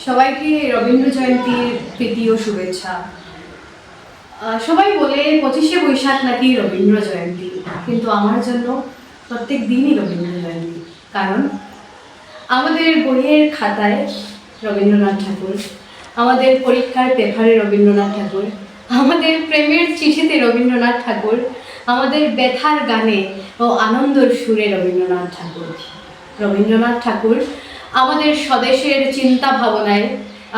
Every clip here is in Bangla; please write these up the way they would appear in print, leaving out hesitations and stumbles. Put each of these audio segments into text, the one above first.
সবাইকে রবীন্দ্র জয়ন্তীর প্রীতি ও শুভেচ্ছা। সবাই বলে 25শে বৈশাখ নাকি রবীন্দ্র জয়ন্তী, কিন্তু আমার জন্য প্রত্যেক দিনই রবীন্দ্র জয়ন্তী। কারণ আমাদের বইয়ের খাতায় রবীন্দ্রনাথ ঠাকুর, আমাদের পরীক্ষার পেপারে রবীন্দ্রনাথ ঠাকুর, আমাদের প্রেমের চিঠিতে রবীন্দ্রনাথ ঠাকুর, আমাদের ব্যথার গানে ও আনন্দর সুরে রবীন্দ্রনাথ ঠাকুর। রবীন্দ্রনাথ ঠাকুর আমাদের স্বদেশের চিন্তা ভাবনায়,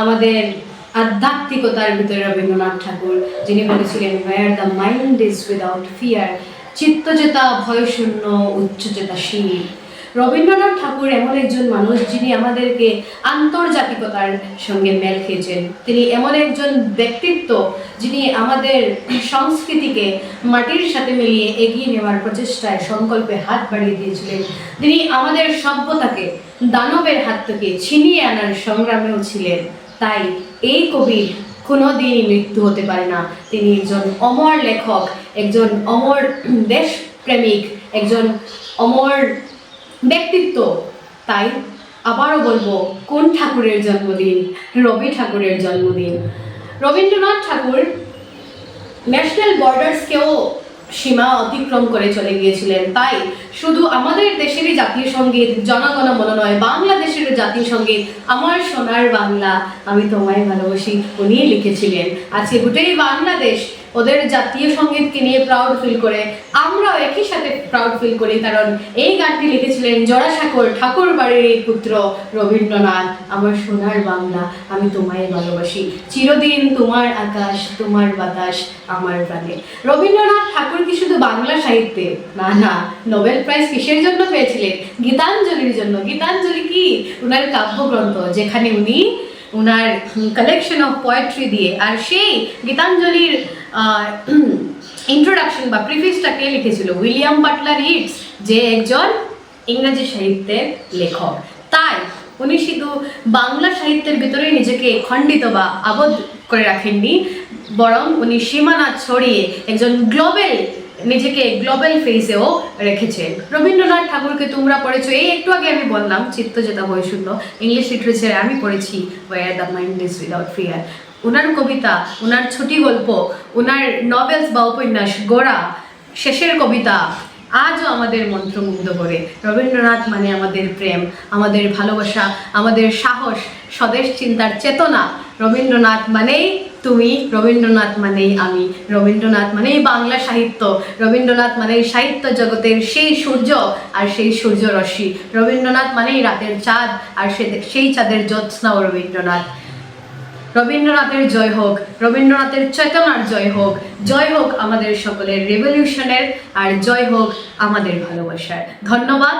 আমাদের আধ্যাত্মিকতার ভিতরে রবীন্দ্রনাথ ঠাকুর, যিনি বলেছিলেন where the mind is without fear, চিত্তচেতা ভয়শূন্য উচ্চচেতাশীল। রবীন্দ্রনাথ ঠাকুর এমন একজন মানুষ যিনি আমাদেরকে আন্তর্জাতিকতার সঙ্গে মেল খেয়েছেন। তিনি এমন একজন ব্যক্তিত্ব যিনি আমাদের সংস্কৃতিকে মাটির সাথে মিলিয়ে এগিয়ে নেওয়ার প্রচেষ্টায় সংকল্পে হাত বাড়িয়ে দিয়েছিলেন। তিনি আমাদের সভ্যতাকে দানবের হাত থেকে ছিনিয়ে আনার সংগ্রামেও ছিলেন। তাই এই কবির কোনোদিনই মৃত্যু হতে পারে না। তিনি একজন অমর লেখক, একজন অমর দেশপ্রেমিক, একজন অমর ব্যক্তিত্ব। তাই আবারও বলবো, কোন ঠাকুরের জন্মদিন? রবি ঠাকুরের জন্মদিন। রবীন্দ্রনাথ ঠাকুর ন্যাশনাল বর্ডার্সকেও সীমা অতিক্রম করে চলে গিয়েছিলেন। তাই শুধু আমাদের দেশেরই জাতীয় সঙ্গীত জনগণ মন নয়, বাংলাদেশের জাতীয় সঙ্গীত আমার সোনার বাংলা আমি তোমায় ভালোবাসি উনি লিখেছিলেন। আজকে গোটাই বাংলাদেশ ওদের জাতীয় সঙ্গীতকে নিয়ে প্রাউড ফিল করে, আমরাও একই সাথে প্রাউড ফিল করি, কারণ এই গানটি লিখেছিলেন জোড়াসাঁকোর ঠাকুর বাড়ির এই পুত্র রবীন্দ্রনাথ। আমার সোনার বাংলা আমি তোমায় ভালোবাসি, চিরদিন তোমার আকাশ তোমার বাতাস আমার প্রাণে। রবীন্দ্রনাথ ঠাকুর কি শুধু বাংলা সাহিত্যে? না, নোবেল প্রাইজ কিসের জন্য পেয়েছিলেন? গীতাঞ্জলির জন্য। গীতাঞ্জলি কি? ওনার কাব্যগ্রন্থ, যেখানে উনি ওনার কালেকশন অফ পোয়েট্রি দিয়ে, আর সেই গীতাঞ্জলির ইন্ট্রোডাকশন বা প্রিফেসটা কে লিখেছিল? উইলিয়াম বাটলার ইটস, যে একজন ইংরেজি সাহিত্যের লেখক। তাই উনি শুধু বাংলা সাহিত্যের ভিতরে নিজেকে খণ্ডিত বা আবদ্ধ করে রাখেননি, বরং উনি সীমানা ছড়িয়ে একজন নিজেকে গ্লোবাল ফেসেও রেখেছেন। রবীন্দ্রনাথ ঠাকুরকে তোমরা পড়েছো, এই একটু আগে আমি বললাম চিত্তচেতা ভয়শূন্য। ইংলিশ লিটারেচারে আমি পড়েছি where the mind is without fear. ওনার কবিতা, ওনার ছোটি গল্প, ওনার নভেলস বা উপন্যাস গোড়া, শেষের কবিতা আজও আমাদের মন্ত্রমুগ্ধ করে। রবীন্দ্রনাথ মানে আমাদের প্রেম, আমাদের ভালোবাসা, আমাদের সাহস, স্বদেশ চিন্তার চেতনা। রবীন্দ্রনাথ মানেই তুমি, রবীন্দ্রনাথ মানেই আমি, রবীন্দ্রনাথ মানেই বাংলা সাহিত্য, রবীন্দ্রনাথ মানেই সাহিত্য জগতের সেই সূর্য আর সেই সূর্য রশ্মি, রবীন্দ্রনাথ মানেই রাতের চাঁদ আর সেই চাঁদের জ্যোৎস্নাও রবীন্দ্রনাথ। রবীন্দ্রনাথের জয় হোক, রবীন্দ্রনাথের চেতনার জয় হোক, জয় হোক আমাদের সকলের রেভলিউশনের, আর জয় হোক আমাদের ভালোবাসার। ধন্যবাদ।